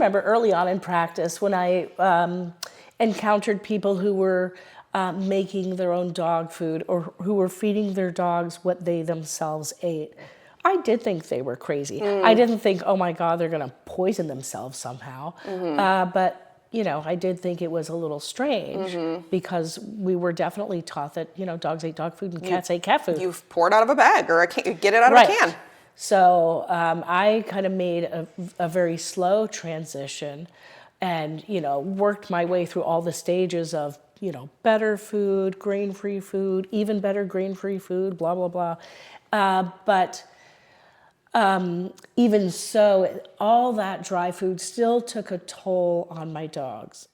remember early on in practice when I encountered people who were making their own dog food or who were feeding their dogs what they themselves ate. I did think they were crazy. I didn't think, oh my God, they're going to poison themselves somehow. But I did think it was a little strange because we were definitely taught that, dogs ate dog food and cats ate cat food. You've poured out of a bag or get it out of a can. So I kind of made a very slow transition and, worked my way through all the stages of, better food, grain-free food, even better grain-free food, blah, blah, blah. But even so, all that dry food still took a toll on my dogs.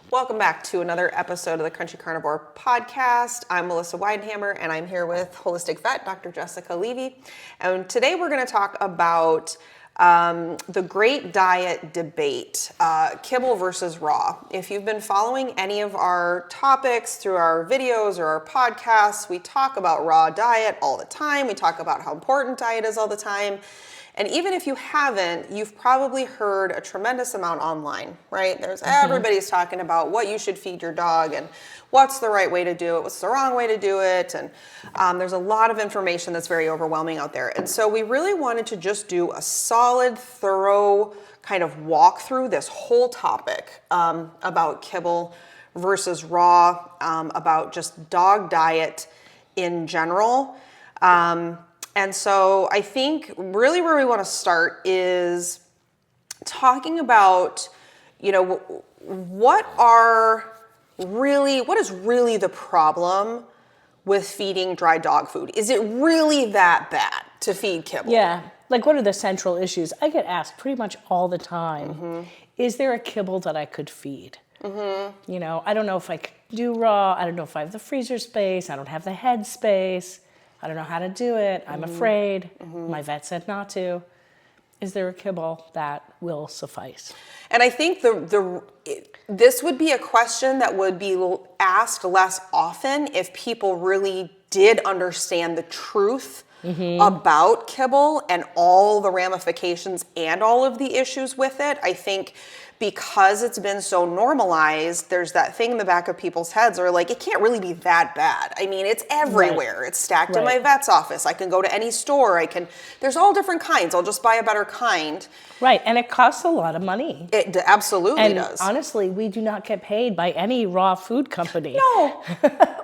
Welcome back to another episode of the Country Carnivore Podcast. I'm Melissa Weidenhammer, and I'm here with holistic vet, Dr. Jessica Levy. And today we're going to talk about the great diet debate, kibble versus raw. If you've been following any of our topics through our videos or our podcasts, we talk about raw diet all the time. We talk about how important diet is all the time. And even if you haven't, you've probably heard a tremendous amount online, right? Everybody's talking about what you should feed your dog and what's the right way to do it, what's the wrong way to do it. And there's a lot of information that's very overwhelming out there. And so we really wanted to just do a solid, thorough kind of walk through this whole topic about kibble versus raw, about just dog diet in general. And so I think really where we want to start is talking about, what is really the problem with feeding dry dog food? Is it really that bad to feed kibble? Yeah. Like, what are the central issues? I get asked pretty much all the time, is there a kibble that I could feed? I don't know if I could do raw. I don't know if I have the freezer space. I don't have the head space. I don't know how to do it. I'm afraid. My vet said not to. Is there a kibble that will suffice? And I think this would be a question that would be asked less often if people really did understand the truth about kibble and all the ramifications and all of the issues with it. I think because it's been so normalized, there's that thing in the back of people's heads are like, it can't really be that bad. I mean, it's everywhere. Right. It's stacked in my vet's office. I can go to any store. There's all different kinds. I'll just buy a better kind. Right, and it costs a lot of money. It absolutely does. Honestly, we do not get paid by any raw food company. No.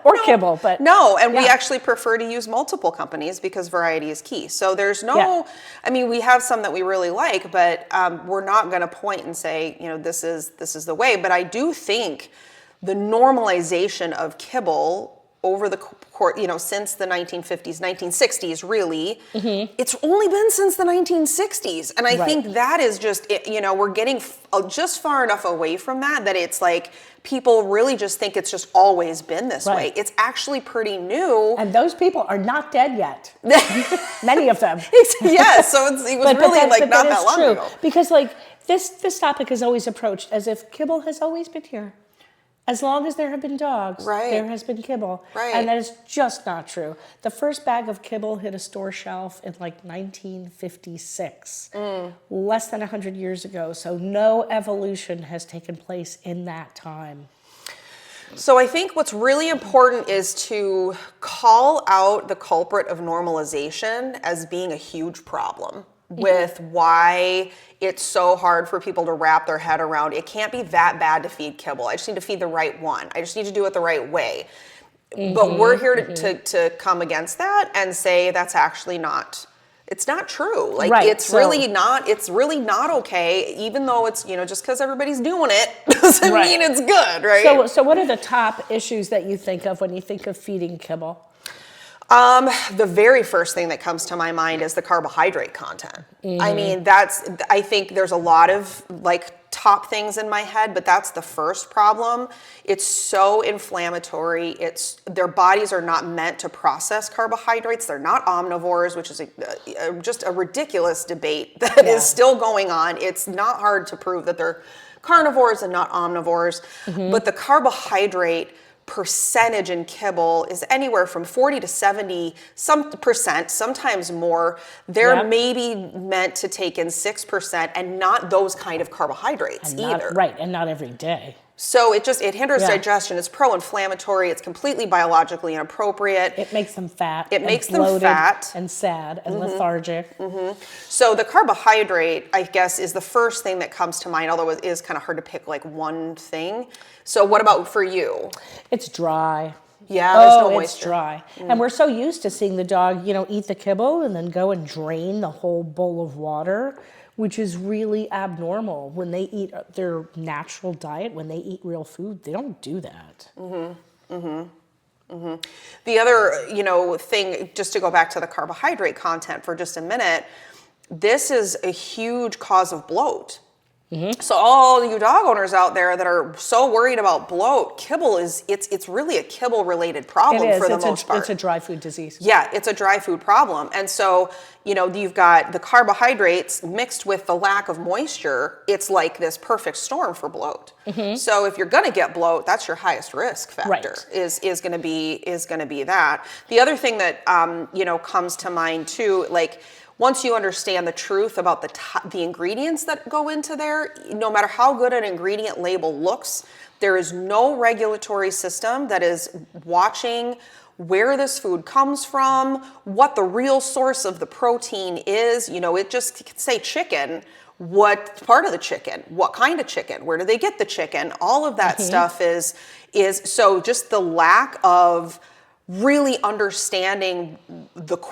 Or kibble, but. No, and we actually prefer to use multiple companies because variety is key. So there's we have some that we really like, but we're not going to point and say, this is the way. But I do think the normalization of kibble over the course, since the 1950s, 1960s, really, it's only been since the 1960s. And I think that is just, we're getting just far enough away from that it's like people really just think it's just always been this way. It's actually pretty new. And those people are not dead yet. Many of them. Yeah, so it was not that long ago. Because this topic is always approached as if kibble has always been here. As long as there have been dogs, there has been kibble. Right. And that is just not true. The first bag of kibble hit a store shelf in 1956, less than 100 years ago. So no evolution has taken place in that time. So I think what's really important is to call out the culprit of normalization as being a huge problem with why it's so hard for people to wrap their head around. It can't be that bad to feed kibble. I just need to feed the right one. I just need to do it the right way. But we're here to come against that and say that's actually not. It's not true. It's really not okay. Even though it's just because everybody's doing it doesn't mean it's good, right? So what are the top issues that you think of when you think of feeding kibble? The very first thing that comes to my mind is the carbohydrate content. I mean, I think there's a lot of top things in my head, but that's the first problem. It's so inflammatory. Their bodies are not meant to process carbohydrates. They're not omnivores, which is just a ridiculous debate that is still going on. It's not hard to prove that they're carnivores and not omnivores, but the carbohydrate percentage in kibble is anywhere from 40 to 70 percent, sometimes more, they're Yep. maybe meant to take in 6% and not those kind of carbohydrates And either. right, and not every day. So it hinders Yeah. digestion. It's pro-inflammatory. It's completely biologically inappropriate. It makes them fat. It and makes them bloated fat. and sad and lethargic. So the carbohydrate, I guess, is the first thing that comes to mind, although it is kind of hard to pick like one thing. So what about for you? It's dry. Yeah, there's no It's moisture. dry. And we're so used to seeing the dog, eat the kibble and then go and drain the whole bowl of water, which is really abnormal. When they eat their natural diet, when they eat real food, they don't do that. The other, thing, just to go back to the carbohydrate content for just a minute, this is a huge cause of bloat. So all you dog owners out there that are so worried about bloat, kibble it's really a kibble related problem It is. for the most part. It's a dry food disease. Yeah, it's a dry food problem. And so, you've got the carbohydrates mixed with the lack of moisture. It's like this perfect storm for bloat. So if you're going to get bloat, that's your highest risk factor. Right. Is going to be that. The other thing that comes to mind too, like once you understand the truth about the ingredients that go into there, no matter how good an ingredient label looks, there is no regulatory system that is watching where this food comes from, what the real source of the protein is. It just could say chicken, what part of the chicken, what kind of chicken, where do they get the chicken? All of that stuff is so just the lack of really understanding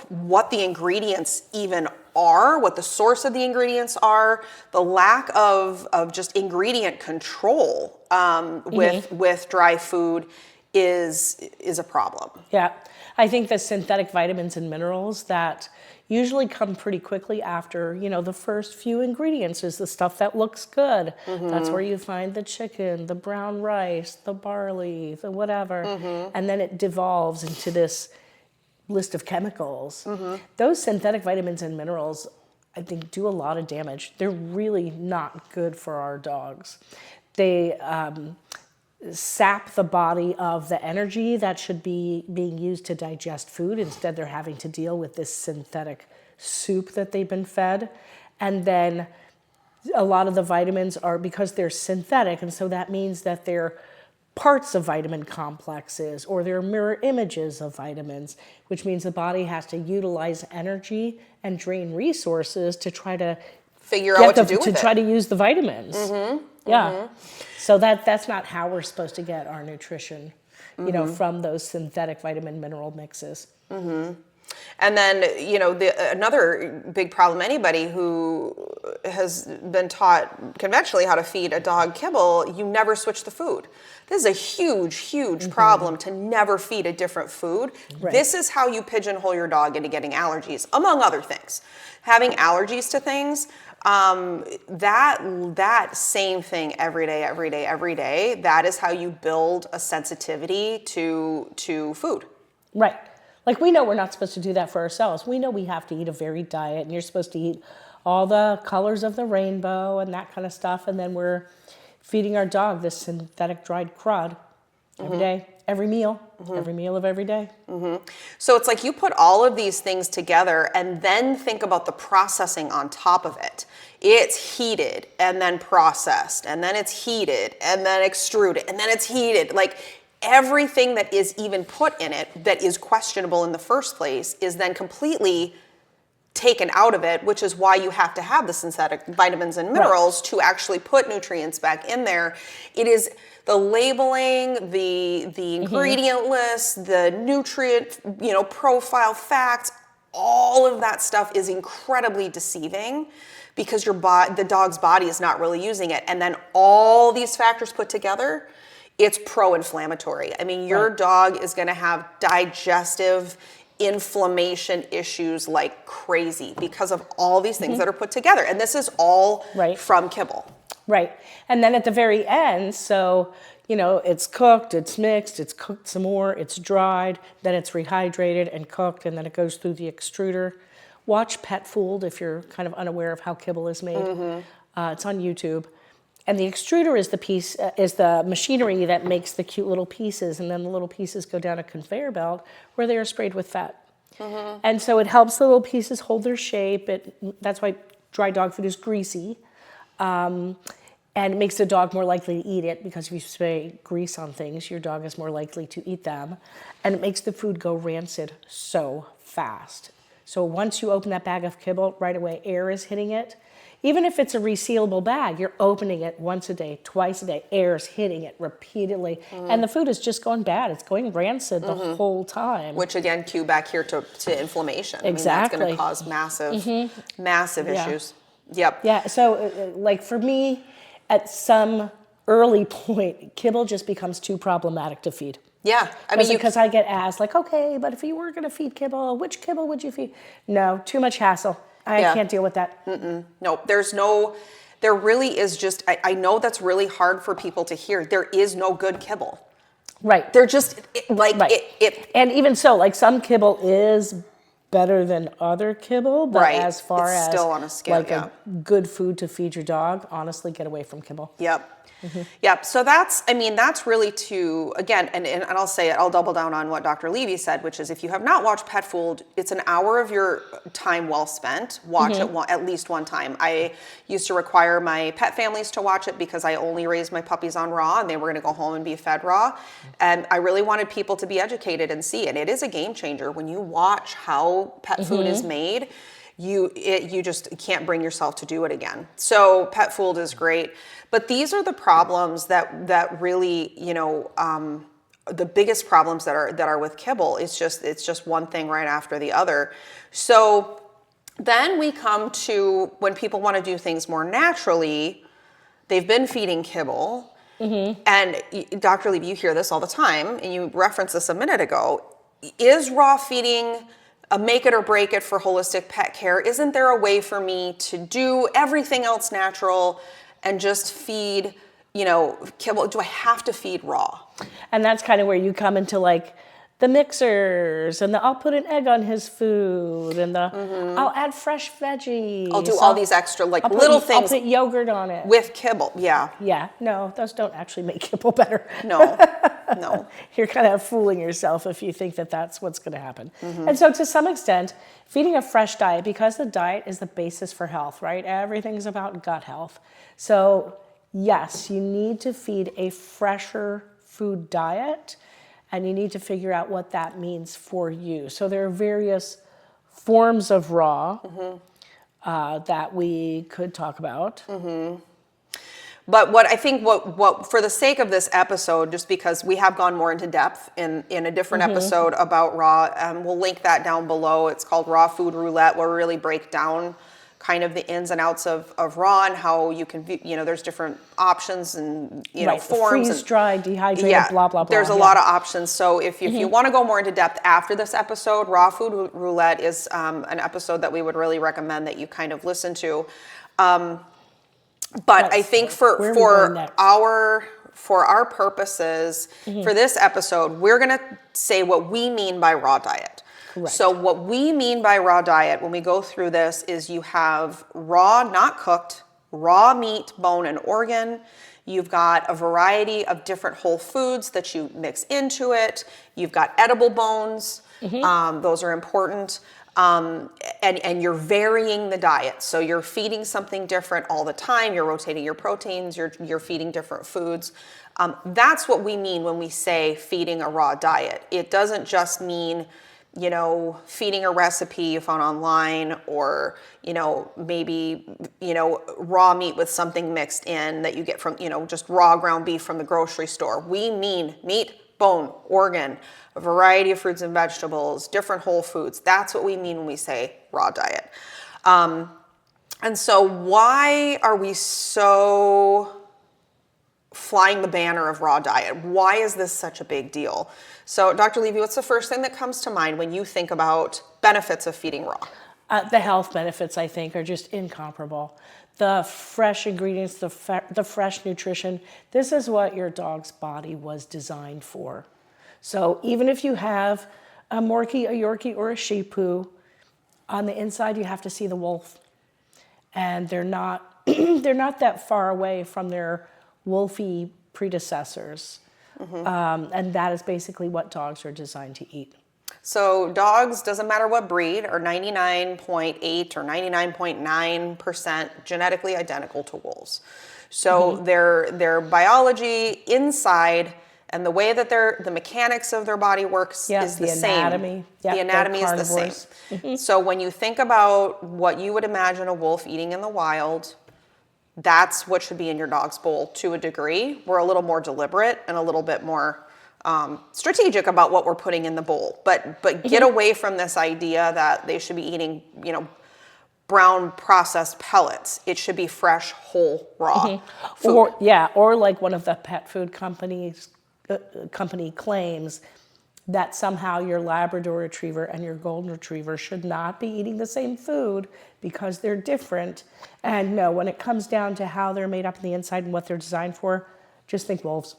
what the ingredients even are, what the source of the ingredients are, the lack of just ingredient control with dry food is a problem. Yeah. I think the synthetic vitamins and minerals that usually come pretty quickly after, the first few ingredients is the stuff that looks good. That's where you find the chicken, the brown rice, the barley, the whatever. And then it devolves into this list of chemicals. Those synthetic vitamins and minerals, I think, do a lot of damage. They're really not good for our dogs. They sap the body of the energy that should be being used to digest food. Instead, they're having to deal with this synthetic soup that they've been fed. And then a lot of the vitamins are, because they're synthetic, and so that means that they're parts of vitamin complexes or they're mirror images of vitamins, which means the body has to utilize energy and drain resources to try to figure out what to do with to it. try to use the vitamins. Yeah. So that's not how we're supposed to get our nutrition, from those synthetic vitamin mineral mixes. And then, another big problem, anybody who has been taught conventionally how to feed a dog kibble, you never switch the food. This is a huge, huge problem to never feed a different food. Right. This is how you pigeonhole your dog into getting allergies, among other things. Having allergies to things, that same thing every day, that is how you build a sensitivity to food. Right. Like, we know we're not supposed to do that for ourselves. We know we have to eat a varied diet, and you're supposed to eat all the colors of the rainbow and that kind of stuff. And then we're feeding our dog this synthetic dried crud every day, every meal of every day. So it's like you put all of these things together and then think about the processing on top of it. It's heated and then processed, and then it's heated and then extruded, and then it's heated. Like, everything that is even put in it that is questionable in the first place is then completely taken out of it, which is why you have to have the synthetic vitamins and minerals to actually put nutrients back in there. It is the labeling, the ingredient list, the nutrient, profile facts, all of that stuff is incredibly deceiving because the dog's body is not really using it. And then all these factors put together, it's pro-inflammatory. I mean, your dog is going to have digestive inflammation issues like crazy because of all these things that are put together. And this is all from kibble. Right. And then at the very end, so, it's cooked, it's mixed, it's cooked some more, it's dried, then it's rehydrated and cooked, and then it goes through the extruder. Watch Pet Fooled if you're kind of unaware of how kibble is made. It's on YouTube. And the extruder is the piece, is the machinery that makes the cute little pieces, and then the little pieces go down a conveyor belt where they are sprayed with fat. And so it helps the little pieces hold their shape. That's why dry dog food is greasy. And it makes the dog more likely to eat it, because if you spray grease on things, your dog is more likely to eat them. And it makes the food go rancid so fast. So once you open that bag of kibble, right away air is hitting it. Even if it's a resealable bag, you're opening it once a day, twice a day, air's hitting it repeatedly. And the food is just going bad. It's going rancid the whole time. Which again, cue back here to inflammation. Exactly. I mean, that's going to cause massive issues. Yep. Yeah, so like for me, at some early point, kibble just becomes too problematic to feed. Yeah, I mean, because I get asked like, okay, but if you were going to feed kibble, which kibble would you feed? No, too much hassle. I can't deal with that. No, there really is just, I know that's really hard for people to hear. There is no good kibble. Right. They're just and even so, like some kibble is better than other kibble, but as far it's as still on a scale, like a good food to feed your dog, honestly, get away from kibble. Yep. Yep. So that's really to, again, and I'll say it, I'll double down on what Dr. Levy said, which is if you have not watched Pet Food, it's an hour of your time well spent. Watch it at least one time. I used to require my pet families to watch it because I only raised my puppies on raw and they were going to go home and be fed raw. And I really wanted people to be educated and see it. It is a game changer when you watch how pet food is made. You just can't bring yourself to do it again. So Pet Food is great. But these are the problems that really, the biggest problems that are with kibble. It's just one thing right after the other. So then we come to when people want to do things more naturally, they've been feeding kibble. And Dr. Levy, you hear this all the time, and you referenced this a minute ago. Is raw feeding a make it or break it for holistic pet care? Isn't there a way for me to do everything else natural and just feed, kibble? Do I have to feed raw? And that's kind of where you come into like the mixers and I'll put an egg on his food and I'll add fresh veggies. I'll do all these extra little things. I'll put yogurt on it. With kibble, yeah. Yeah, no, those don't actually make kibble better. No. You're kind of fooling yourself if you think that that's what's going to happen. And so to some extent, feeding a fresh diet, because the diet is the basis for health, right? Everything's about gut health. So yes, you need to feed a fresher food diet, and you need to figure out what that means for you. So there are various forms of raw that we could talk about. But what I think, what for the sake of this episode, just because we have gone more into depth in a different episode about raw, we'll link that down below. It's called Raw Food Roulette, where we really break down kind of the ins and outs of raw and how you can, there's different options and, forms. Freeze, dry, dehydrated, blah, blah, blah. There's a lot of options. So if you want to go more into depth after this episode, Raw Food Roulette is an episode that we would really recommend that you kind of listen to. But I think for our purposes, for this episode, we're going to say what we mean by raw diet. Correct. So what we mean by raw diet when we go through this is you have raw, not cooked, raw meat, bone, and organ. You've got a variety of different whole foods that you mix into it. You've got edible bones. Those are important. And you're varying the diet. So you're feeding something different all the time. You're rotating your proteins. You're feeding different foods. That's what we mean when we say feeding a raw diet. It doesn't just mean, feeding a recipe you found online or, maybe, raw meat with something mixed in that you get from, just raw ground beef from the grocery store. We mean meat, bone, organ, a variety of fruits and vegetables, different whole foods. That's what we mean when we say raw diet. And so why are we so flying the banner of raw diet? Why is this such a big deal? So Dr. Levy, what's the first thing that comes to mind when you think about benefits of feeding raw? The health benefits, I think, are just incomparable. The fresh ingredients, the fresh nutrition, this is what your dog's body was designed for. So even if you have a Morkie, a Yorkie, or a Shih Tzu, on the inside you have to see the wolf. And they're not they're not that far away from their wolfy predecessors. And that is basically what dogs are designed to eat. So dogs, doesn't matter what breed, are 99.8 or 99.9% genetically identical to wolves. So their biology inside and the way that the mechanics of their body works is the same. Anatomy. Yep, the anatomy is the same. So when you think about what you would imagine a wolf eating in the wild, that's what should be in your dog's bowl to a degree. We're a little more deliberate and a little bit more strategic about what we're putting in the bowl. But get away from this idea that they should be eating, brown processed pellets. It should be fresh, whole, raw food. Or like one of the pet food company claims that somehow your Labrador Retriever and your Golden Retriever should not be eating the same food because they're different. And no, when it comes down to how they're made up on the inside and what they're designed for, just think wolves.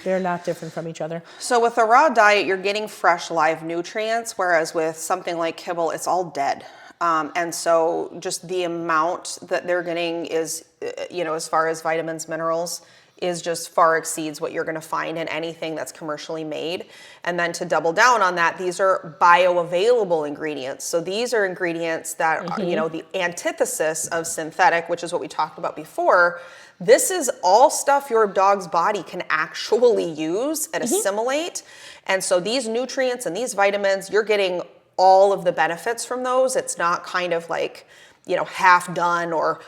They're not different from each other. So with a raw diet, you're getting fresh, live nutrients, whereas with something like kibble, it's all dead. And so just the amount that they're getting is, as far as vitamins, minerals, is just far exceeds what you're going to find in anything that's commercially made. And then to double down on that, these are bioavailable ingredients. So these are ingredients that are, the antithesis of synthetic, which is what we talked about before. This is all stuff your dog's body can actually use and assimilate. And so these nutrients and these vitamins, you're getting all of the benefits from those. It's not kind of like, half done or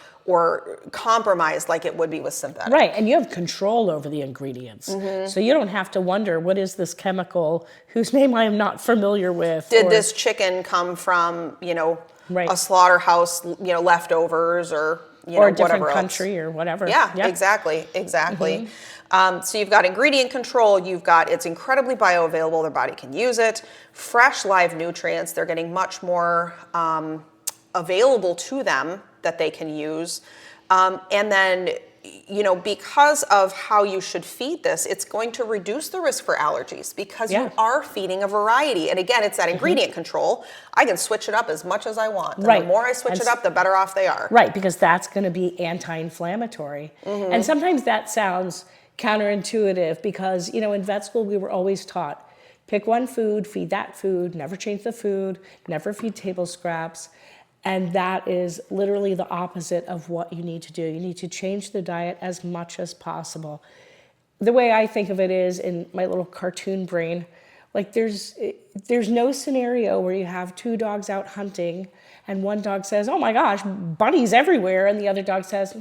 compromised like it would be with synthetic. Right, and you have control over the ingredients. So you don't have to wonder, what is this chemical whose name I am not familiar with? Did this chicken come from, Right. a slaughterhouse, leftovers or, or a different whatever country else. Or whatever. Yeah, exactly. So you've got ingredient control, it's incredibly bioavailable, their body can use it. Fresh live nutrients, they're getting much more available to them that they can use. And then, because of how you should feed this, it's going to reduce the risk for allergies because you are feeding a variety. And again, it's that ingredient control. I can switch it up as much as I want. And the more I switch it up, the better off they are. Right, because that's going to be anti-inflammatory. And sometimes that sounds counterintuitive because, in vet school, we were always taught, pick one food, feed that food, never change the food, never feed table scraps. And that is literally the opposite of what you need to do. You need to change the diet as much as possible. The way I think of it is, in my little cartoon brain, like there's no scenario where you have two dogs out hunting and one dog says, oh my gosh, bunnies everywhere, and the other dog says,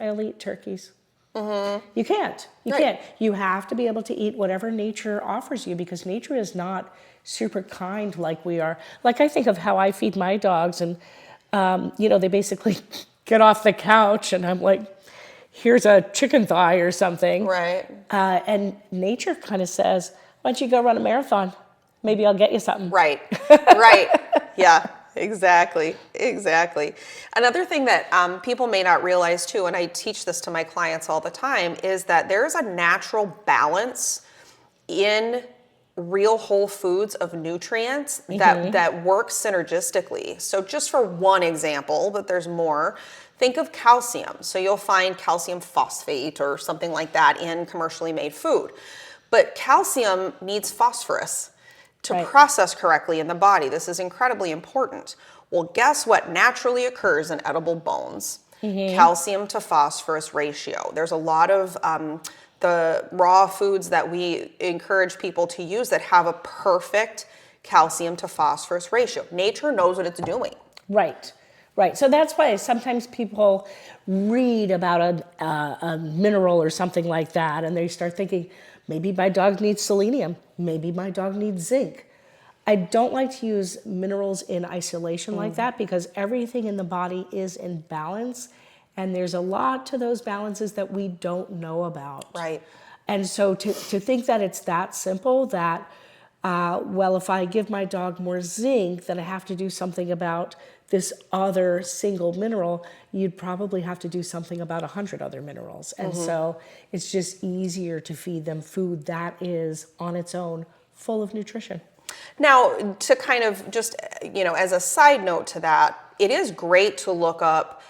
I'll eat turkeys. You can't. You can't. You have to be able to eat whatever nature offers you because nature is not super kind like we are. Like I think of how I feed my dogs and they basically get off the couch and I'm like, here's a chicken thigh or something. Right. And nature kind of says, why don't you go run a marathon? Maybe I'll get you something. Right. Yeah, exactly. Another thing that people may not realize too, and I teach this to my clients all the time, is that there's a natural balance in real whole foods of nutrients that work synergistically. So just for one example, but there's more, think of calcium. So you'll find calcium phosphate or something like that in commercially made food. But calcium needs phosphorus to process correctly in the body. This is incredibly important. Well, guess what naturally occurs in edible bones? Calcium to phosphorus ratio. There's a lot of the raw foods that we encourage people to use that have a perfect calcium to phosphorus ratio. Nature knows what it's doing. Right. So that's why sometimes people read about a mineral or something like that, and they start thinking, maybe my dog needs selenium, maybe my dog needs zinc. I don't like to use minerals in isolation like that because everything in the body is in balance. And there's a lot to those balances that we don't know about. Right. And so to think that it's that simple, that, if I give my dog more zinc, then I have to do something about this other single mineral, you'd probably have to do something about 100 other minerals. And so it's just easier to feed them food that is on its own full of nutrition. Now, to kind of just, as a side note to that, it is great to look up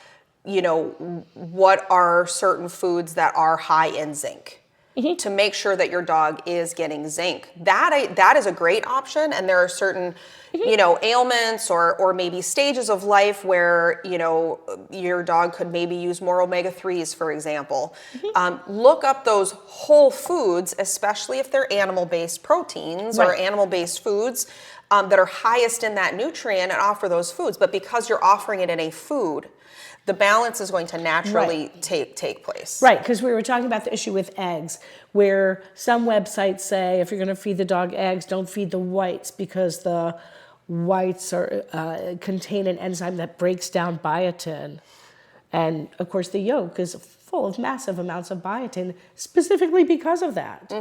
what are certain foods that are high in zinc to make sure that your dog is getting zinc. That is a great option. And there are certain, ailments or maybe stages of life where, your dog could maybe use more omega-3s, for example. Look up those whole foods, especially if they're animal-based proteins or animal-based foods that are highest in that nutrient, and offer those foods. But because you're offering it in a food, the balance is going to naturally take place. Right, because we were talking about the issue with eggs, where some websites say if you're going to feed the dog eggs, don't feed the whites because the whites are contain an enzyme that breaks down biotin. And of course, the yolk is full of massive amounts of biotin specifically because of that.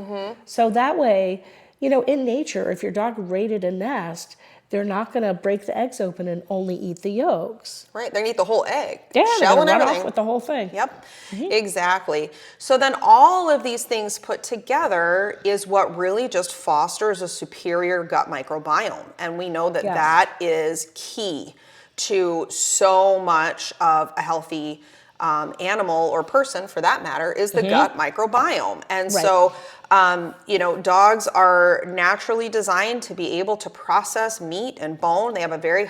So that way, in nature, if your dog raided a nest, they're not going to break the eggs open and only eat the yolks. Right, they're going to eat the whole egg. Yeah, shell they're and going to run everything. off with the whole thing. Yep, exactly. So then all of these things put together is what really just fosters a superior gut microbiome. And we know that that is key to so much of a healthy animal or person, for that matter, is the gut microbiome. And so, dogs are naturally designed to be able to process meat and bone. They have a very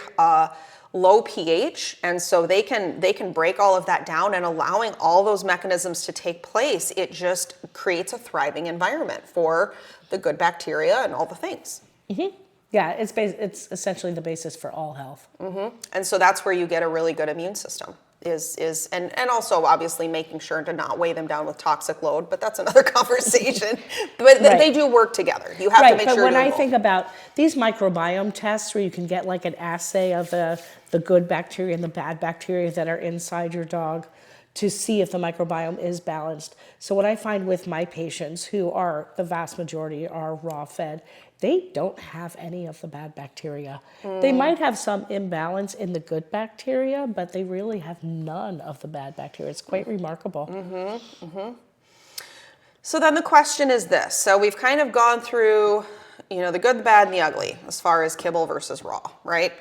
low pH, and so they can break all of that down, and allowing all those mechanisms to take place, it just creates a thriving environment for the good bacteria and all the things. Yeah, it's essentially the basis for all health. And so that's where you get a really good immune system. And also obviously making sure to not weigh them down with toxic load, but that's another conversation. But they do work together. You have to make sure. But when I think about these microbiome tests where you can get like an assay of the good bacteria and the bad bacteria that are inside your dog to see if the microbiome is balanced. So what I find with my patients, who are the vast majority are raw fed, they don't have any of the bad bacteria. They might have some imbalance in the good bacteria, but they really have none of the bad bacteria. It's quite remarkable. So then the question is this. So we've kind of gone through, the good, the bad, and the ugly as far as kibble versus raw, right?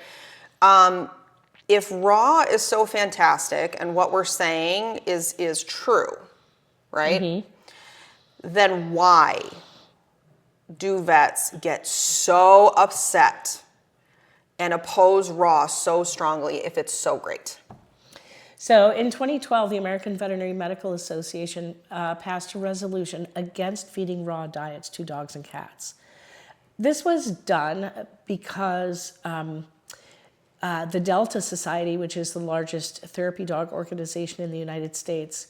If raw is so fantastic and what we're saying is true, right? Then why do vets get so upset and oppose raw so strongly if it's so great? So in 2012, the American Veterinary Medical Association passed a resolution against feeding raw diets to dogs and cats. This was done because the Delta Society, which is the largest therapy dog organization in the United States,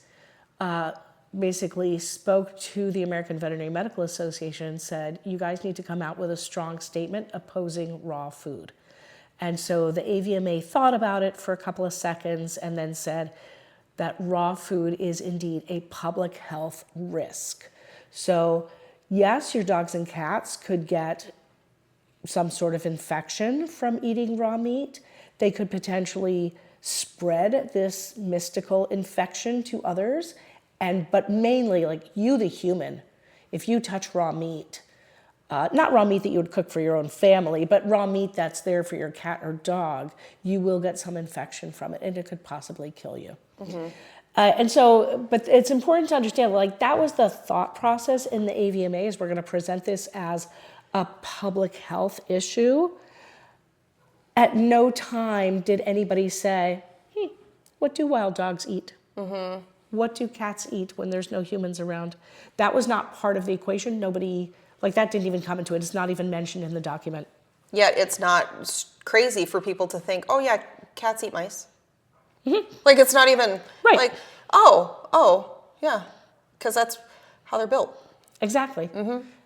basically spoke to the American Veterinary Medical Association and said, you guys need to come out with a strong statement opposing raw food. And so the AVMA thought about it for a couple of seconds and then said that raw food is indeed a public health risk. So yes, your dogs and cats could get some sort of infection from eating raw meat. They could potentially spread this mystical infection to others. But mainly, like you, the human, if you touch raw meat, not raw meat that you would cook for your own family, but raw meat that's there for your cat or dog, you will get some infection from it, and it could possibly kill you. But it's important to understand, like that was the thought process in the AVMA, is we're going to present this as a public health issue. At no time did anybody say, what do wild dogs eat? What do cats eat when there's no humans around? That was not part of the equation. Nobody, that didn't even come into it. It's not even mentioned in the document. Yet it's not crazy for people to think, oh yeah, cats eat mice. It's not even yeah, because that's how they're built. Exactly.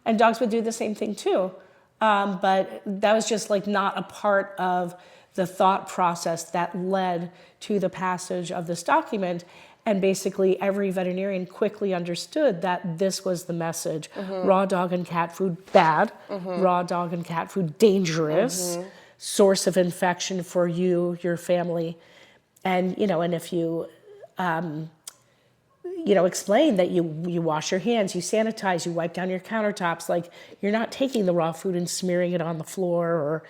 And dogs would do the same thing too. But that was just not a part of the thought process that led to the passage of this document. And basically every veterinarian quickly understood that this was the message. Raw dog and cat food, bad. Raw dog and cat food, dangerous. Source of infection for you, your family. And, and if you, explain that you wash your hands, you sanitize, you wipe down your countertops, you're not taking the raw food and smearing it on the floor or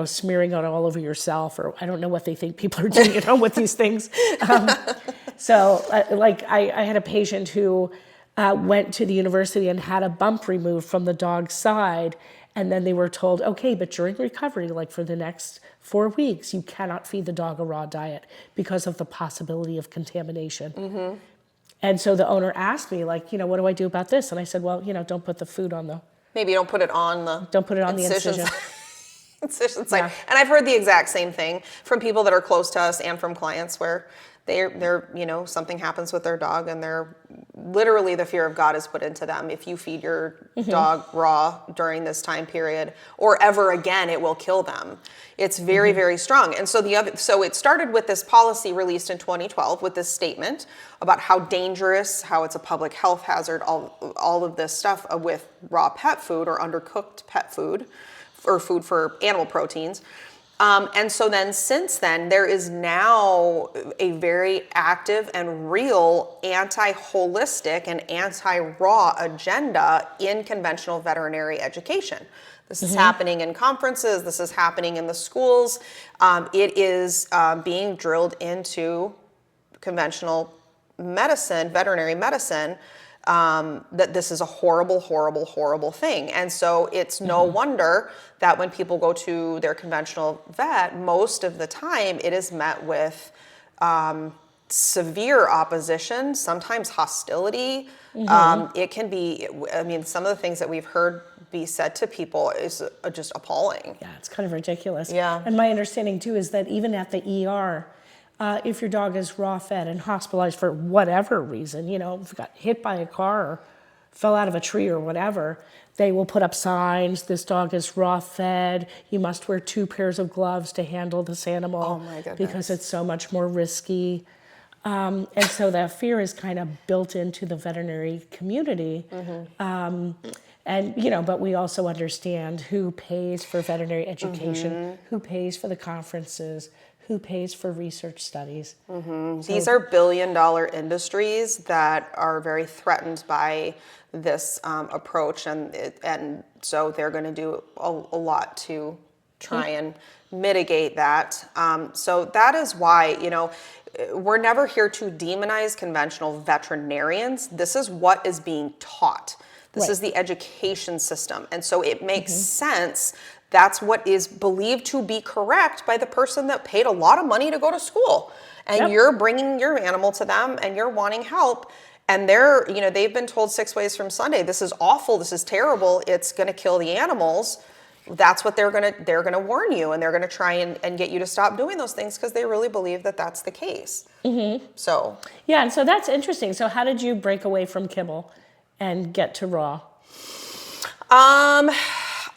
smearing it all over yourself, or I don't know what they think people are doing at home with these things. I had a patient who went to the university and had a bump removed from the dog's side, and then they were told, okay, but during recovery, like for the next 4 weeks, you cannot feed the dog a raw diet because of the possibility of contamination. Mm-hmm. And so the owner asked me, like, what do I do about this? And I said, well, don't put the food on the... Maybe don't put it on the... Don't put it on the incision. Incision site. Yeah. And I've heard the exact same thing from people that are close to us and from clients where they're something happens with their dog and they're literally the fear of God is put into them. If you feed your dog raw during this time period or ever again, it will kill them. It's very, very strong. And so so it started with this policy released in 2012 with this statement about how dangerous, how it's a public health hazard, all of this stuff with raw pet food or undercooked pet food or food for animal proteins. And so then since then, there is now a very active and real anti-holistic and anti-raw agenda in conventional veterinary education. This is happening in conferences. This is happening in the schools. It is being drilled into conventional medicine, veterinary medicine, that this is a horrible, horrible, horrible thing. And so it's no wonder that when people go to their conventional vet, most of the time it is met with severe opposition, sometimes hostility. It can be, some of the things that we've heard be said to people is just appalling. Yeah, it's kind of ridiculous. Yeah. And my understanding too is that even at the ER, if your dog is raw fed and hospitalized for whatever reason, if it got hit by a car or fell out of a tree or whatever, they will put up signs, this dog is raw fed, you must wear 2 pairs of gloves to handle this animal. Oh my goodness. Because it's so much more risky. And so that fear is kind of built into the veterinary community. But we also understand who pays for veterinary education, who pays for the conferences, who pays for research studies. So these are billion-dollar industries that are very threatened by this approach, and so they're going to do a lot to try and mitigate that. So that is why, we're never here to demonize conventional veterinarians. This is what is being taught. This is the education system. And so it makes sense. That's what is believed to be correct by the person that paid a lot of money to go to school. And you're bringing your animal to them and you're wanting help. And they've been told 6 ways from Sunday, this is awful, this is terrible, it's going to kill the animals. That's what they're going to warn you, and they're going to try and get you to stop doing those things because they really believe that that's the case. So. Yeah, and so that's interesting. So how did you break away from kibble and get to raw?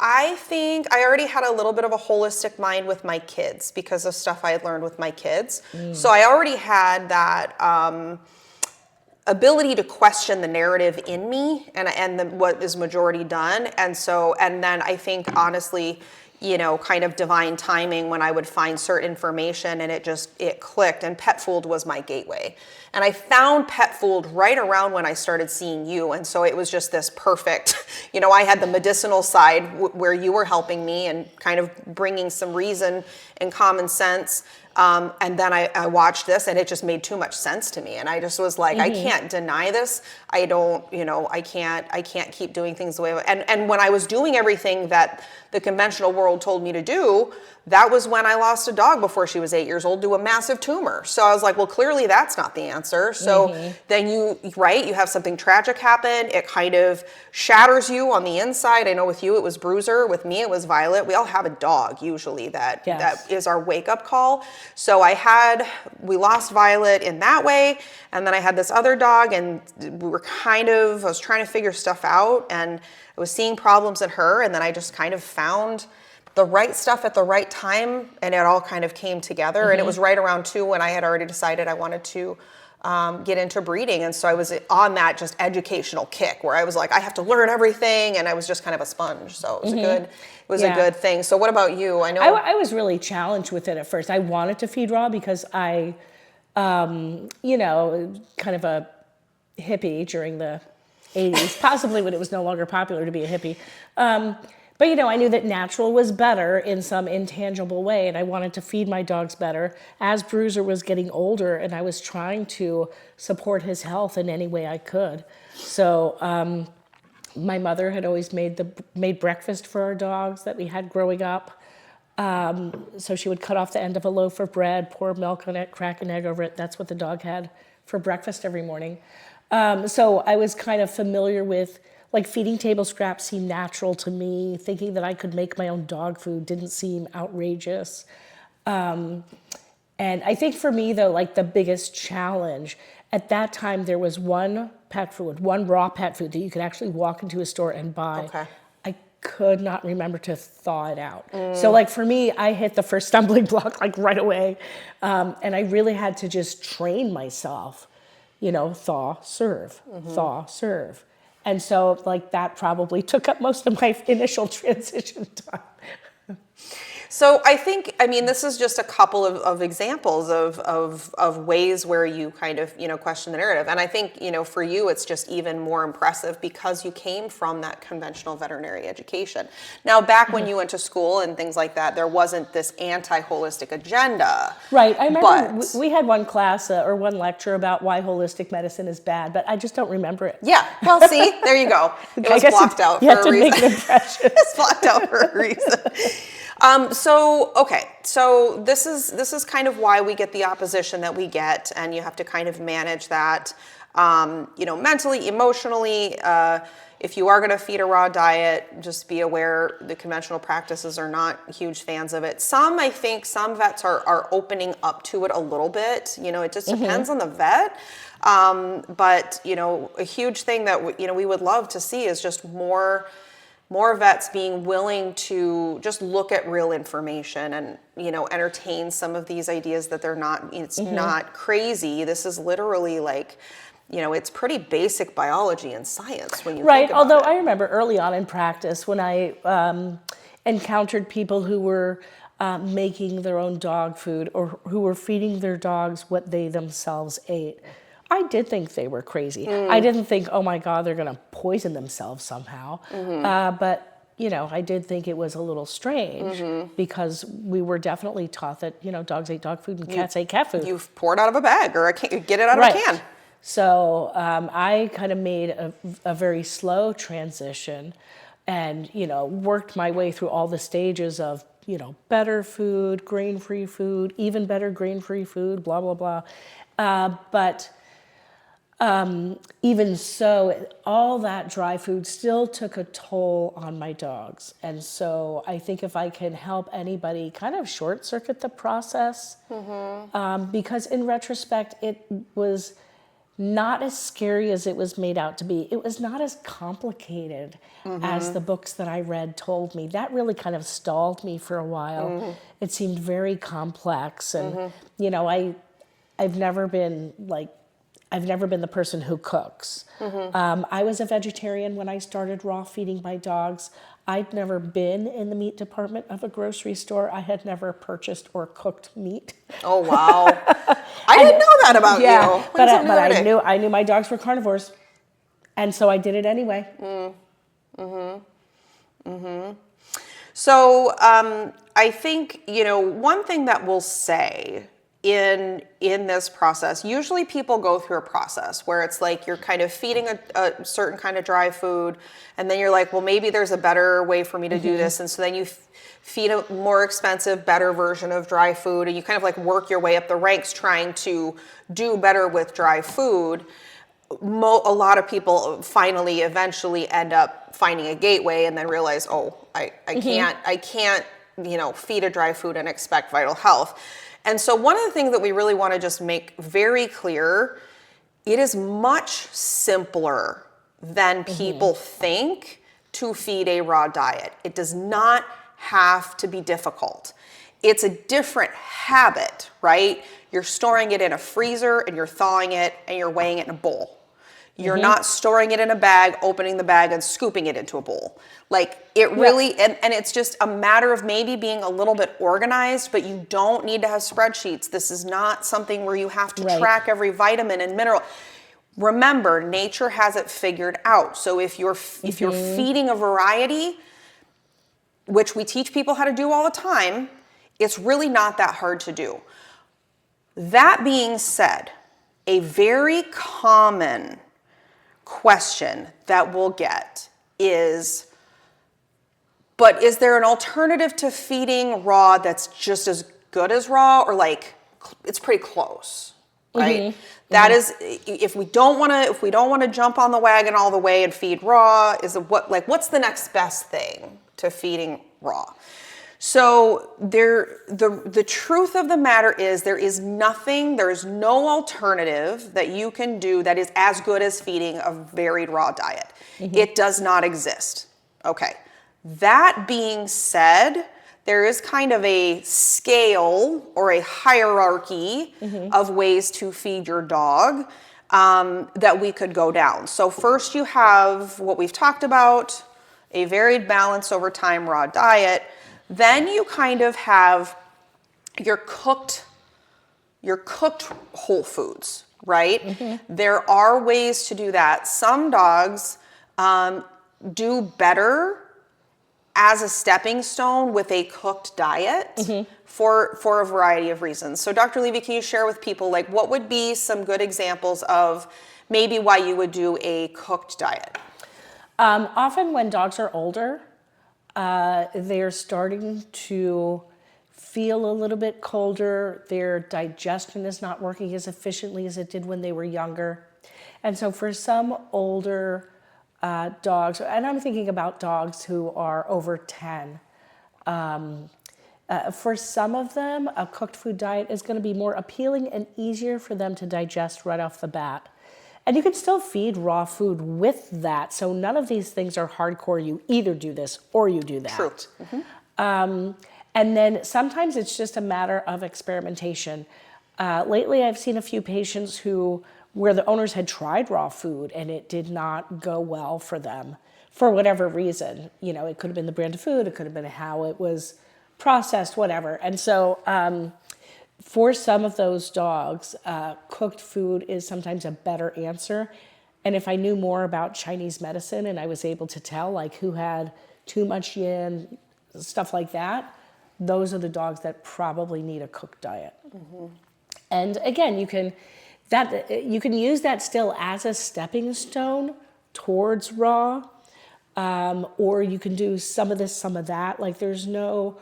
I think I already had a little bit of a holistic mind with my kids because of stuff I had learned with my kids. So I already had that ability to question the narrative in me and what is majority done. And then I think honestly, kind of divine timing when I would find certain information and it clicked, and pet food was my gateway. And I found pet food right around when I started seeing you. And so it was just this perfect, I had the medicinal side where you were helping me and kind of bringing some reason and common sense. And then I watched this and it just made too much sense to me. And I just was like, I can't deny this. I don't, I can't keep doing things the way, and when I was doing everything that the conventional world told me to do, that was when I lost a dog before she was 8 years old to a massive tumor. So I was like, well, clearly that's not the answer. So then you have something tragic happen. It kind of shatters you on the inside. I know with you, it was Bruiser. With me, it was Violet. We all have a dog usually that is our wake up call. So we lost Violet in that way. And then I had this other dog and I was trying to figure stuff out and I was seeing problems in her. And then I just kind of found the right stuff at the right time, and it all kind of came together. And it was right around 2 when I had already decided I wanted to get into breeding. And so I was on that just educational kick where I was like, I have to learn everything, and I was just kind of a sponge. So it was a good thing. So what about you? I know I was really challenged with it at first. I wanted to feed raw because I, kind of a hippie during the 80s, possibly when it was no longer popular to be a hippie. But, you know, I knew that natural was better in some intangible way, and I wanted to feed my dogs better as Bruiser was getting older, and I was trying to support his health in any way I could. So my mother had always made breakfast for our dogs that we had growing up. So she would cut off the end of a loaf of bread, pour milk on it, crack an egg over it. That's what the dog had for breakfast every morning. So I was kind of familiar with, like, feeding table scraps seemed natural to me. Thinking that I could make my own dog food didn't seem outrageous. And I think for me, though, like, the biggest challenge, at that time there was one raw pet food that you could actually walk into a store and buy. Okay. I could not remember to thaw it out. So, like, for me, I hit the first stumbling block, like, right away. And I really had to just train myself, you know, thaw, serve, thaw, serve. And so, like, that probably took up most of my initial transition time. So I mean, this is just a couple of examples of ways where you kind of, you know, question the narrative. And I think, you know, for you, it's just even more impressive because you came from that conventional veterinary education. Now, back when you went to school and things like that, there wasn't this anti-holistic agenda. Right. I remember we had one class or one lecture about why holistic medicine is bad, but I just don't remember it. Yeah. Well, see, there you go. It was blocked out for a reason. It's blocked out for a reason. So this is kind of why we get the opposition that we get, and you have to kind of manage that, you know, mentally, emotionally. If you are going to feed a raw diet, just be aware the conventional practices are not huge fans of it. I think some vets are opening up to it a little bit. You know, it just depends on the vet. But, you know, a huge thing that, you know, we would love to see is just more vets being willing to just look at real information and, you know, entertain some of these ideas that it's not crazy. This is literally, like, you know, it's pretty basic biology and science when you think about Although it. I remember early on in practice when I encountered people who were making their own dog food or who were feeding their dogs what they themselves ate, I did think they were crazy. I didn't think, oh my God, they're going to poison themselves somehow. But, you know, I did think it was a little strange because we were definitely taught that, you know, dogs ate dog food and cats ate cat food. You've poured out of a bag or get it out of a can. So I kind of made a very slow transition and, you know, worked my way through all the stages of, you know, better food, grain-free food, even better grain-free food, blah, blah, blah. But even so, all that dry food still took a toll on my dogs. And so I think if I can help anybody kind of short circuit the process, because in retrospect, it was not as scary as it was made out to be. It was not as complicated as the books that I read told me. That really kind of stalled me for a while. It seemed very complex. And, you know, I've never been the person who cooks. I was a vegetarian when I started raw feeding my dogs. I'd never been in the meat department of a grocery store. I had never purchased or cooked meat. Oh, wow. I didn't know that about you. But I knew my dogs were carnivores. And so I did it anyway. So I think, you know, one thing that we'll say in this process, usually people go through a process where it's like you're kind of feeding a certain kind of dry food, and then you're like, well, maybe there's a better way for me to do this, and so then you feed a more expensive, better version of dry food, and you kind of like work your way up the ranks trying to do better with dry food. A lot of people finally eventually end up finding a gateway and then realize, oh, I can't, you know, feed a dry food and expect vital health. And so one of the things that we really want to just make very clear, it is much simpler than people think to feed a raw diet. It does not have to be difficult. It's a different habit, right? You're storing it in a freezer and you're thawing it and you're weighing it in a bowl. You're not storing it in a bag, opening the bag and scooping it into a bowl. Like it really, and it's just a matter of maybe being a little bit organized, but you don't need to have spreadsheets. This is not something where you have to track every vitamin and mineral. Remember, nature has it figured out. So if you're feeding a variety, which we teach people how to do all the time, it's really not that hard to do. That being said, a very common question that we'll get is, but is there an alternative to feeding raw that's just as good as raw, or like it's pretty close, right? That is, if we don't want to jump on the wagon all the way and feed raw, what's the next best thing to feeding raw? So the truth of the matter is there is no alternative that you can do that is as good as feeding a varied raw diet. It does not exist. Okay. That being said, there is kind of a scale or a hierarchy of ways to feed your dog that we could go down. So first you have what we've talked about, a varied balance over time raw diet. Then you kind of have your cooked whole foods, right? There are ways to do that. Some dogs do better as a stepping stone with a cooked diet for a variety of reasons. So Dr. Levy, can you share with people like what would be some good examples of maybe why you would do a cooked diet? Often when dogs are older, they're starting to feel a little bit colder. Their digestion is not working as efficiently as it did when they were younger. And so for some older dogs, and I'm thinking about dogs who are over 10, for some of them, a cooked food diet is going to be more appealing and easier for them to digest right off the bat. And you can still feed raw food with that. So none of these things are hardcore. You either do this or you do that. True. And then sometimes it's just a matter of experimentation. Lately, I've seen a few patients where the owners had tried raw food and it did not go well for them for whatever reason. You know, it could have been the brand of food, it could have been how it was processed, whatever. And so for some of those dogs, cooked food is sometimes a better answer. And if I knew more about Chinese medicine and I was able to tell like who had too much yin, stuff like that, those are the dogs that probably need a cooked diet. And again, you can use that still as a stepping stone towards raw, or you can do some of this, some of that. Like there's no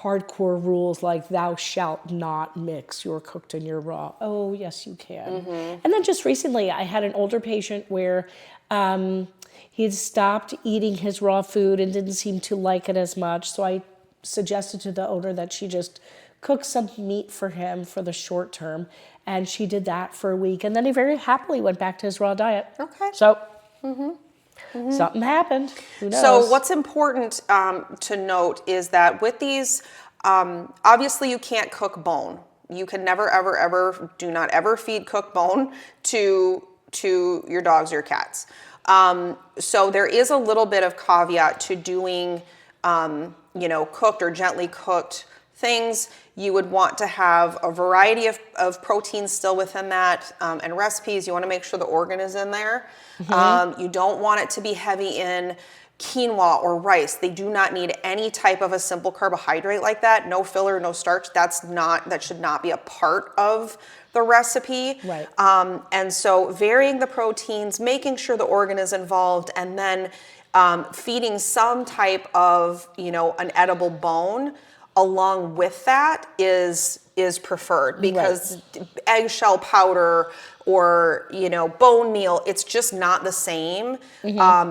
hardcore rules like thou shalt not mix your cooked and your raw. Oh, yes, you can. And then just recently, I had an older patient where he had stopped eating his raw food and didn't seem to like it as much. So I suggested to the owner that she just cook some meat for him for the short term. And she did that for a week. And then he very happily went back to his raw diet. Okay. So something happened. Who knows? So what's important to note is that with these, obviously you can't cook bone. You can never, ever, ever, do not ever feed cooked bone to your dogs or your cats. So there is a little bit of caveat to doing, cooked or gently cooked things. You would want to have a variety of proteins still within that, and recipes. You want to make sure the organ is in there. You don't want it to be heavy in quinoa or rice. They do not need any type of a simple carbohydrate like that. No filler, no starch. That should not be a part of the recipe. Right. And so varying the proteins, making sure the organ is involved, and then feeding some type of, an edible bone along with that is preferred, because eggshell powder or bone meal, it's just not the same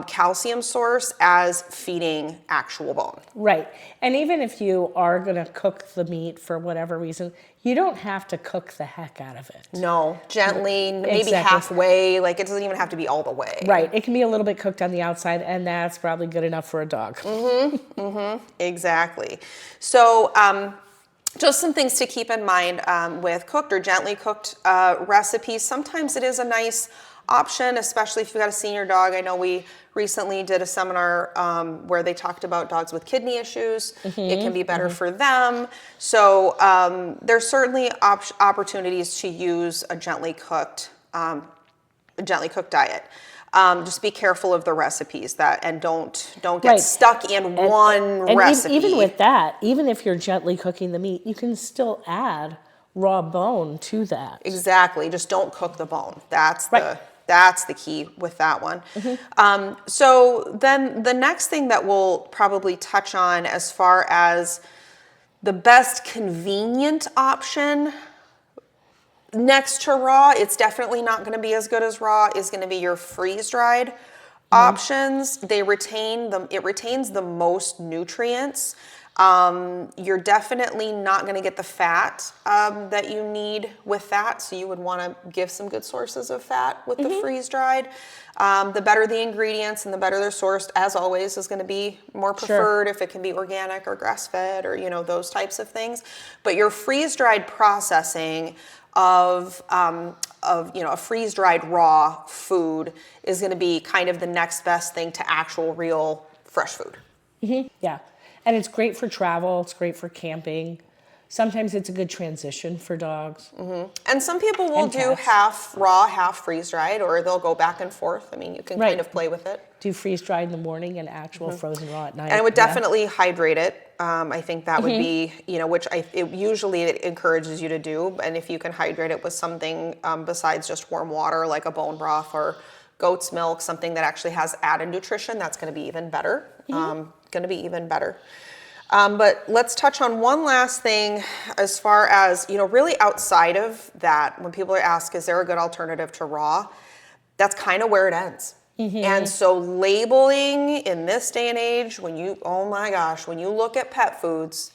calcium source as feeding actual bone. Right. And even if you are going to cook the meat for whatever reason, you don't have to cook the heck out of it. No, gently, maybe halfway. Like it doesn't even have to be all the way. Right. It can be a little bit cooked on the outside, and that's probably good enough for a dog. Exactly. So just some things to keep in mind with cooked or gently cooked recipes. Sometimes it is a nice option, especially if you've got a senior dog. I know we recently did a seminar where they talked about dogs with kidney issues. It can be better for them. So there's certainly opportunities to use a gently cooked diet. just be careful of the recipes and don't get Right. stuck in one recipe. Even with that, even if you're gently cooking the meat, you can still add raw bone to that. Exactly. Just don't cook the bone. Right. That's the key with that one. So then the next thing that we'll probably touch on as far as the best convenient option next to raw, it's definitely not going to be as good as raw, is going to be your freeze-dried options. It retains the most nutrients. You're definitely not going to get the fat that you need with that, so you would want to give some good sources of fat with the freeze-dried. The better the ingredients and the better they're sourced, as always, is going to be more preferred if it can be organic or grass-fed or those types of things. But your freeze-dried processing of a freeze-dried raw food is going to be kind of the next best thing to actual real fresh food. Yeah. And it's great for travel. It's great for camping. Sometimes it's a good transition for dogs. And some people will do half raw, half freeze-dried, or they'll go back and forth. I mean, you can kind of play with it. Do freeze-dried in the morning and actual frozen raw at night. And I would definitely hydrate it. I think that would be, which usually it encourages you to do. And if you can hydrate it with something besides just warm water, like a bone broth or goat's milk, something that actually has added nutrition, that's going to be even better. But let's touch on one last thing as far as, really outside of that, when people are asked, is there a good alternative to raw? That's kind of where it ends. And so labeling in this day and age, when you look at pet foods,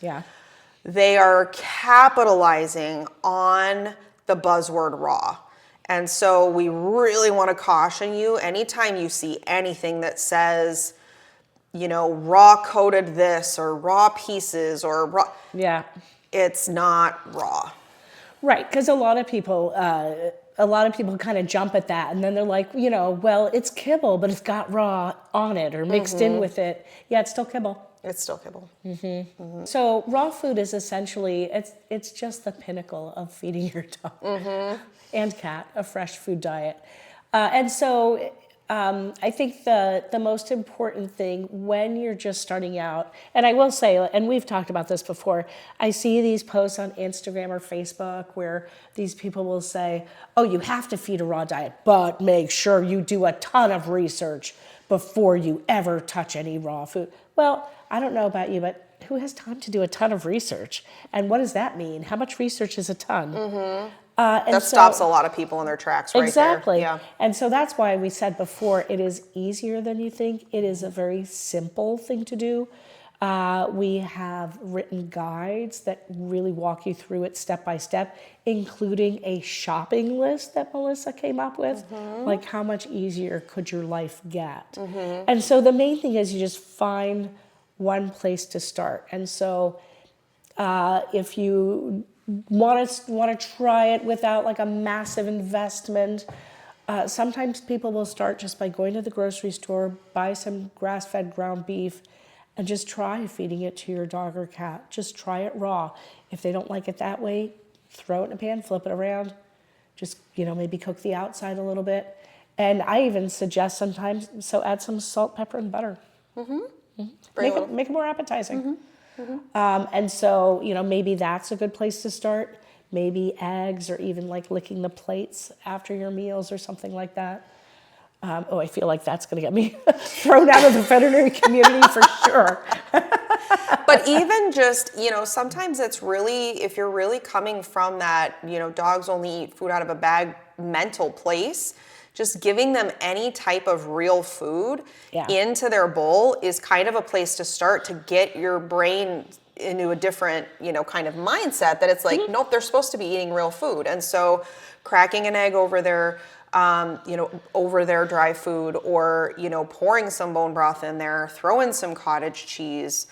they are capitalizing on the buzzword raw. And so we really want to caution you, anytime you see anything that says, raw coated this or raw pieces or raw. Yeah. It's not raw. Right. Because a lot of people kind of jump at that and then they're like, well, it's kibble, but it's got raw on it or mixed in with it. Yeah, it's still kibble. It's still kibble. So raw food is essentially, it's just the pinnacle of feeding your dog and cat a fresh food diet. And so I think the most important thing when you're just starting out, and I will say, and we've talked about this before, I see these posts on Instagram or Facebook where these people will say, oh, you have to feed a raw diet, but make sure you do a ton of research before you ever touch any raw food. Well, I don't know about you, but who has time to do a ton of research? And what does that mean? How much research is a ton? That stops a lot of people in their tracks right there. Exactly. Yeah. And so that's why we said before, it is easier than you think. It is a very simple thing to do. We have written guides that really walk you through it step by step, including a shopping list that Melissa came up with. Like, how much easier could your life get? And so the main thing is you just find one place to start. And so if you want to try it without like a massive investment, sometimes people will start just by going to the grocery store, buy some grass-fed ground beef, and just try feeding it to your dog or cat. Just try it raw. If they don't like it that way, throw it in a pan, flip it around. Just, maybe cook the outside a little bit. And I even suggest sometimes, so add some salt, pepper, and butter. Make it more appetizing. And so, maybe that's a good place to start. Maybe eggs or even like licking the plates after your meals or something like that. I feel like that's going to get me thrown out of the veterinary community for sure. But even just, sometimes it's really, if you're really coming from that, dogs only eat food out of a bag mental place, just giving them any type of real food into their bowl is kind of a place to start to get your brain into a different, kind of mindset that it's like, nope, they're supposed to be eating real food. And so cracking an egg over their dry food, or, pouring some bone broth in there, throw in some cottage cheese,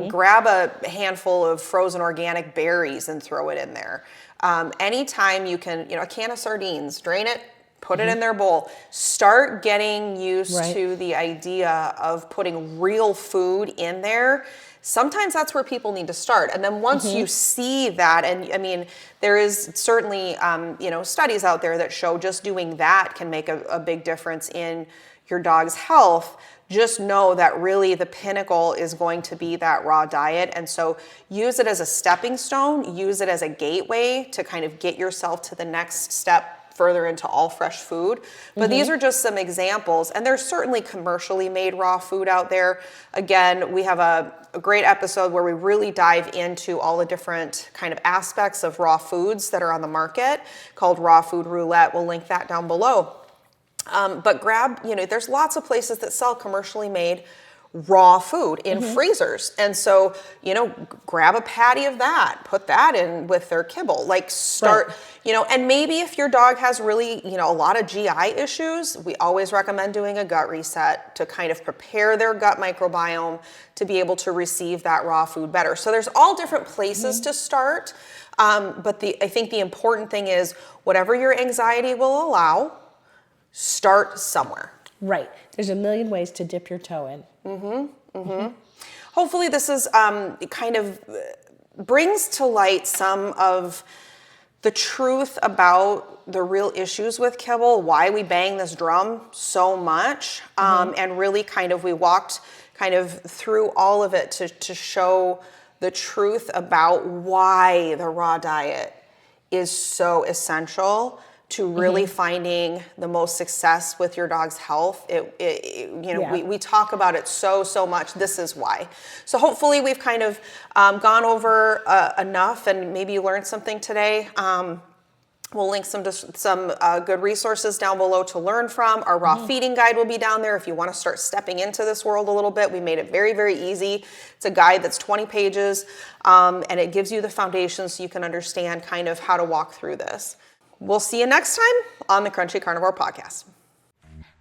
grab a handful of frozen organic berries and throw it in there. Anytime you can, a can of sardines, drain it, put it in their bowl. Start getting used to the idea of putting real food in there sometimes that's where people need to start. And then once you see that, and I mean, there is certainly, studies out there that show just doing that can make a big difference in your dog's health. Just know that really the pinnacle is going to be that raw diet. And so use it as a stepping stone, use it as a gateway to kind of get yourself to the next step further into all fresh food. But these are just some examples, and there's certainly commercially made raw food out there. Again, we have a great episode where we really dive into all the different kind of aspects of raw foods that are on the market called Raw Food Roulette. We'll link that down below. But grab, there's lots of places that sell commercially made raw food in freezers. And so, grab a patty of that, put that in with their kibble, start, and maybe if your dog has really, a lot of GI issues, we always recommend doing a gut reset to kind of prepare their gut microbiome to be able to receive that raw food better. So there's all different places to start. But I think the important thing is whatever your anxiety will allow, start somewhere. Right. There's a million ways to dip your toe in. Hopefully this is kind of brings to light some of the truth about the real issues with kibble, why we bang this drum so much, and really kind of we walked kind of through all of it to show the truth about why the raw diet is so essential to really finding the most success with your dog's health. We talk about it so much. This is why. So hopefully we've kind of gone over enough, and maybe you learned something today. We'll link some good resources down below to learn from. Our raw feeding guide will be down there if you want to start stepping into this world a little bit. We made it very, very easy. It's a guide that's 20 pages, and it gives you the foundation so you can understand kind of how to walk through this. We'll see you next time on the Crunchy Carnivore Podcast.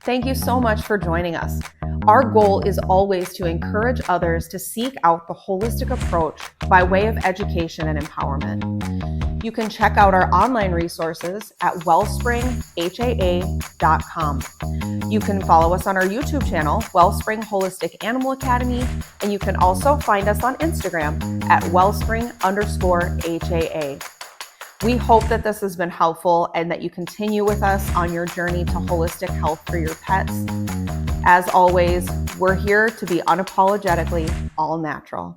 Thank you so much for joining us. Our goal is always to encourage others to seek out the holistic approach by way of education and empowerment. You can check out our online resources at wellspringhaa.com. You can follow us on our YouTube channel, Wellspring Holistic Animal Academy, and you can also find us on Instagram at wellspring_HAA. We hope that this has been helpful and that you continue with us on your journey to holistic health for your pets. As always, we're here to be unapologetically all natural.